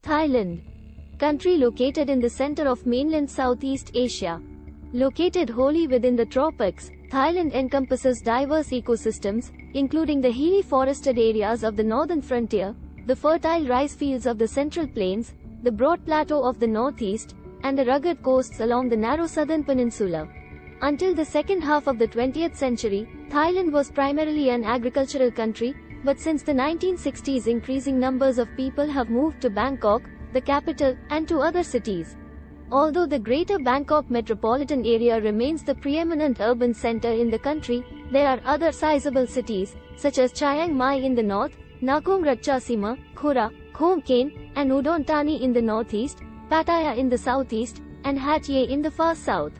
Thailand. Country located in the center of mainland Southeast Asia. Located wholly within the tropics, Thailand encompasses diverse ecosystems, including the hilly forested areas of the northern frontier, the fertile rice fields of the central plains, the broad plateau of the northeast, and the rugged coasts along the narrow southern peninsula. Until the second half of the 20th century, Thailand was primarily an agricultural country, but since the 1960s increasing numbers of people have moved to Bangkok, the capital, and to other cities. Although the Greater Bangkok metropolitan area remains the preeminent urban center in the country, there are other sizable cities, such as Chiang Mai in the north, Nakhon Ratchasima, Khora, Khon Kaen, and Udon Thani in the northeast, Pattaya in the southeast, and Hat Yai in the far south.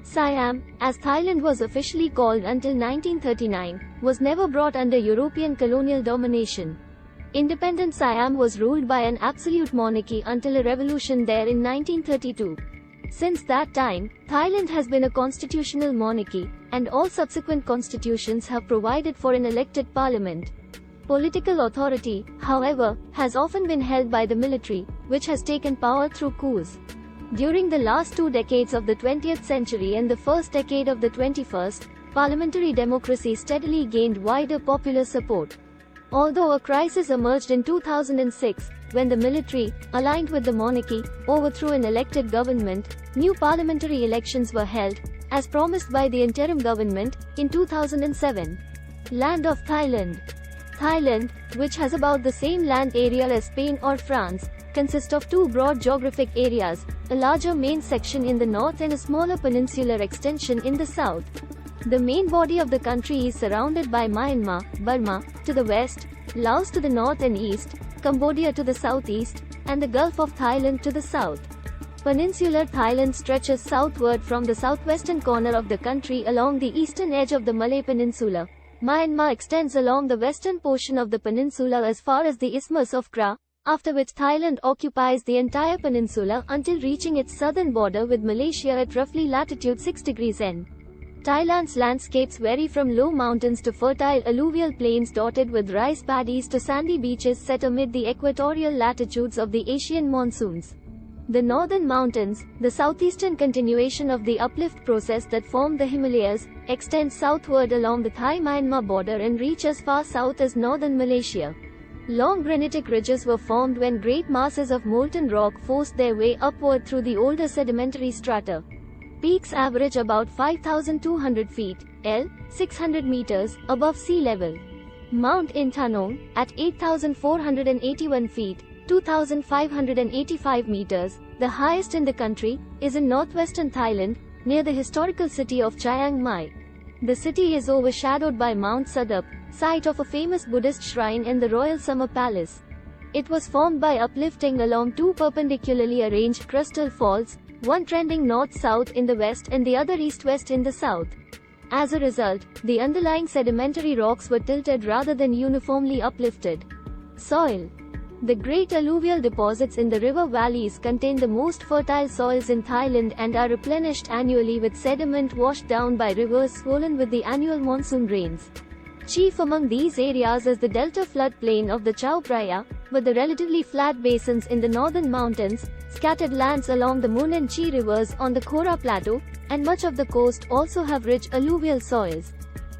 Siam, as Thailand was officially called until 1939, was never brought under European colonial domination. Independent Siam was ruled by an absolute monarchy until a revolution there in 1932. Since that time, Thailand has been a constitutional monarchy, and all subsequent constitutions have provided for an elected parliament. Political authority, however, has often been held by the military, which has taken power through coups. During the last 2 decades of the 20th century and the first decade of the 21st, parliamentary democracy steadily gained wider popular support. Although a crisis emerged in 2006, when the military, aligned with the monarchy, overthrew an elected government, new parliamentary elections were held, as promised by the interim government, in 2007. Land of Thailand. Thailand, which has about the same land area as Spain or France, consists of 2 broad geographic areas, a larger main section in the north and a smaller peninsular extension in the south. The main body of the country is surrounded by Myanmar, Burma, to the west, Laos to the north and east, Cambodia to the southeast, and the Gulf of Thailand to the south. Peninsular Thailand stretches southward from the southwestern corner of the country along the eastern edge of the Malay Peninsula. Myanmar extends along the western portion of the peninsula as far as the Isthmus of Kra, after which Thailand occupies the entire peninsula until reaching its southern border with Malaysia at roughly latitude 6 degrees N. Thailand's landscapes vary from low mountains to fertile alluvial plains dotted with rice paddies to sandy beaches set amid the equatorial latitudes of the Asian monsoons. The northern mountains, the southeastern continuation of the uplift process that formed the Himalayas, extend southward along the Thai-Myanmar border and reach as far south as northern Malaysia. Long granitic ridges were formed when great masses of molten rock forced their way upward through the older sedimentary strata. Peaks average about 5,200 feet, L. 600 meters, above sea level. Mount Intanong, at 8,481 feet, 2,585 meters, the highest in the country, is in northwestern Thailand, near the historical city of Chiang Mai. The city is overshadowed by Mount Sadup, site of a famous Buddhist shrine and the Royal Summer Palace. It was formed by uplifting along 2 perpendicularly arranged crustal faults, one trending north-south in the west and the other east-west in the south. As a result, the underlying sedimentary rocks were tilted rather than uniformly uplifted. Soil. The great alluvial deposits in the river valleys contain the most fertile soils in Thailand and are replenished annually with sediment washed down by rivers swollen with the annual monsoon rains. Chief among these areas is the delta floodplain of the Chao Phraya, with the relatively flat basins in the northern mountains, scattered lands along the Mun and Chi rivers on the Khora Plateau, and much of the coast also have rich alluvial soils.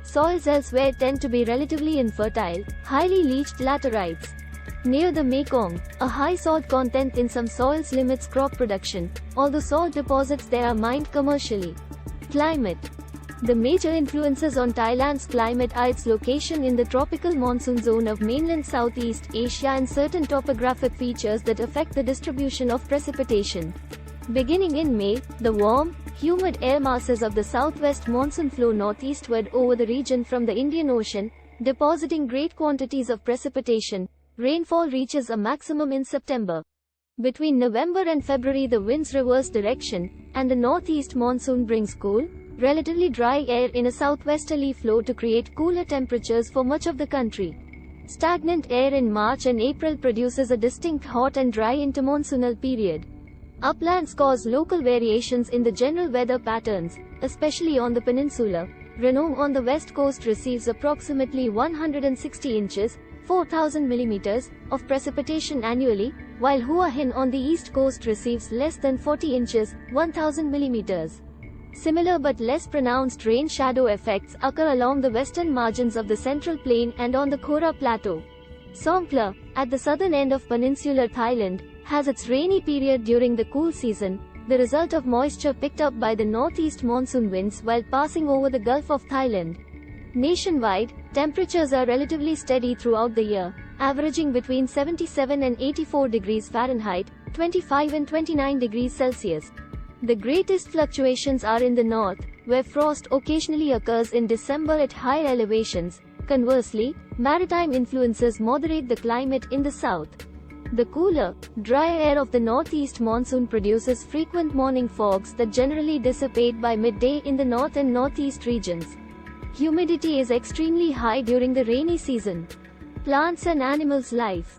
Soils elsewhere tend to be relatively infertile, highly leached laterites. Near the Mekong, a high salt content in some soils limits crop production, although salt deposits there are mined commercially. Climate. The major influences on Thailand's climate are its location in the tropical monsoon zone of mainland Southeast Asia and certain topographic features that affect the distribution of precipitation. Beginning in May, the warm, humid air masses of the southwest monsoon flow northeastward over the region from the Indian Ocean, depositing great quantities of precipitation. Rainfall reaches a maximum in September. Between November and February the winds reverse direction, and the northeast monsoon brings cool, relatively dry air in a southwesterly flow to create cooler temperatures for much of the country. Stagnant air in March and April produces a distinct hot and dry intermonsoonal period. Uplands cause local variations in the general weather patterns, especially on the peninsula. Ranong on the west coast receives approximately 160 inches, 4,000 millimeters, of precipitation annually, while Hua Hin on the east coast receives less than 40 inches, 1000 millimeters. Similar but less pronounced rain shadow effects occur along the western margins of the central plain and on the Khora Plateau. Songkhla, at the southern end of peninsular Thailand, has its rainy period during the cool season, the result of moisture picked up by the northeast monsoon winds while passing over the Gulf of Thailand. Nationwide, temperatures are relatively steady throughout the year, averaging between 77 and 84 degrees Fahrenheit, 25 and 29 degrees Celsius. The greatest fluctuations are in the north, where frost occasionally occurs in December at higher elevations. Conversely, maritime influences moderate the climate in the south. The cooler, drier air of the northeast monsoon produces frequent morning fogs that generally dissipate by midday in the north and northeast regions. Humidity is extremely high during the rainy season. Plants and animals life.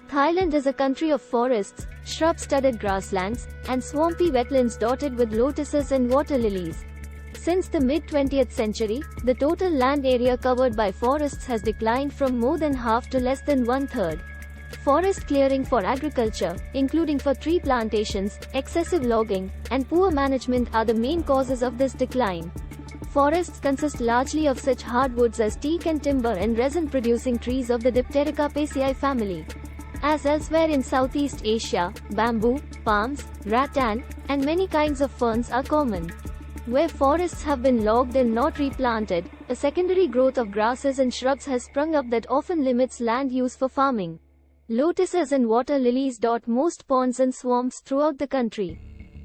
Thailand is a country of forests, shrub-studded grasslands, and swampy wetlands dotted with lotuses and water lilies. Since the mid-20th century, the total land area covered by forests has declined from more than half to less than one-third. Forest clearing for agriculture, including for tree plantations, excessive logging, and poor management are the main causes of this decline. Forests consist largely of such hardwoods as teak and timber and resin-producing trees of the Dipterocarpaceae family. As elsewhere in Southeast Asia, bamboo, palms, rattan, and many kinds of ferns are common. Where forests have been logged and not replanted, a secondary growth of grasses and shrubs has sprung up that often limits land use for farming. Lotuses and water lilies dot most ponds and swamps throughout the country.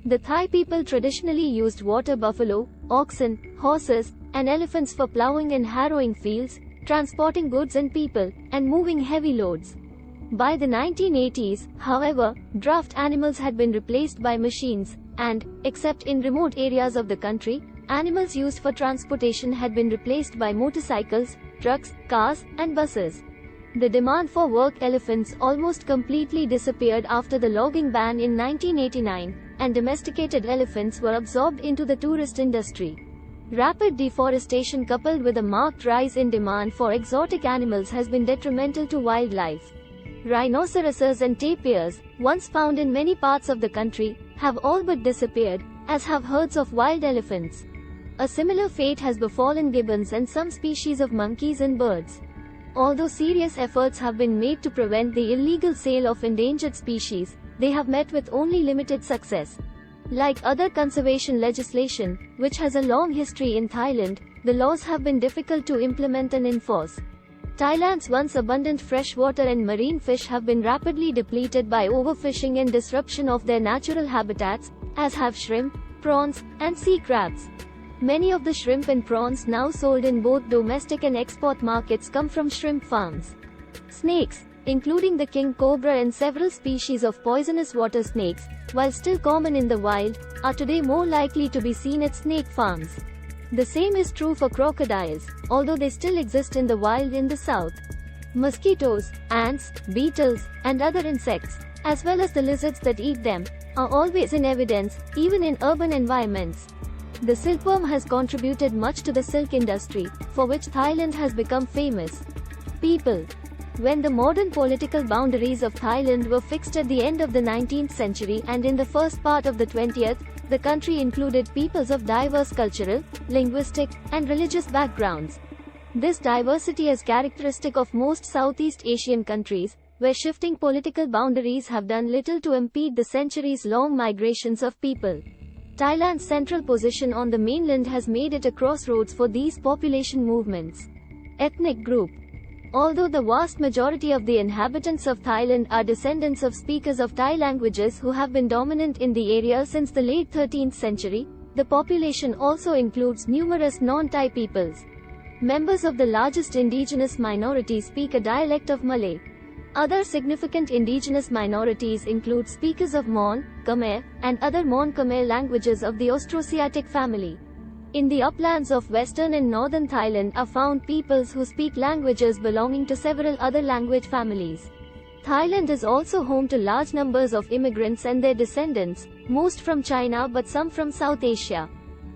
The Thai people traditionally used water buffalo, oxen, horses, and elephants for plowing and harrowing fields, transporting goods and people, and moving heavy loads. By the 1980s, however, draft animals had been replaced by machines, and, except in remote areas of the country, animals used for transportation had been replaced by motorcycles, trucks, cars, and buses. The demand for work elephants almost completely disappeared after the logging ban in 1989, and domesticated elephants were absorbed into the tourist industry. Rapid deforestation coupled with a marked rise in demand for exotic animals has been detrimental to wildlife. Rhinoceroses and tapirs, once found in many parts of the country, have all but disappeared, as have herds of wild elephants. A similar fate has befallen gibbons and some species of monkeys and birds. Although serious efforts have been made to prevent the illegal sale of endangered species, they have met with only limited success. Like other conservation legislation, which has a long history in Thailand, the laws have been difficult to implement and enforce. Thailand's once abundant freshwater and marine fish have been rapidly depleted by overfishing and disruption of their natural habitats, as have shrimp, prawns, and sea crabs. Many of the shrimp and prawns now sold in both domestic and export markets come from shrimp farms. Snakes, including the king cobra and several species of poisonous water snakes, while still common in the wild, are today more likely to be seen at snake farms. The same is true for crocodiles, although they still exist in the wild in the south. Mosquitoes, ants, beetles, and other insects, as well as the lizards that eat them, are always in evidence, even in urban environments. The silkworm has contributed much to the silk industry, for which Thailand has become famous. People. When the modern political boundaries of Thailand were fixed at the end of the 19th century and in the first part of the 20th, the country included peoples of diverse cultural, linguistic, and religious backgrounds. This diversity is characteristic of most Southeast Asian countries, where shifting political boundaries have done little to impede the centuries-long migrations of people. Thailand's central position on the mainland has made it a crossroads for these population movements. Ethnic group. Although the vast majority of the inhabitants of Thailand are descendants of speakers of Thai languages who have been dominant in the area since the late 13th century, the population also includes numerous non-Thai peoples. Members of the largest indigenous minority speak a dialect of Malay. Other significant indigenous minorities include speakers of Mon, Khmer, and other Mon-Khmer languages of the Austroasiatic family. In the uplands of western and northern Thailand are found peoples who speak languages belonging to several other language families. Thailand is also home to large numbers of immigrants and their descendants, most from China but some from South Asia.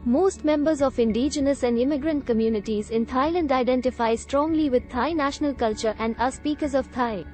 Most members of indigenous and immigrant communities in Thailand identify strongly with Thai national culture and are speakers of Thai.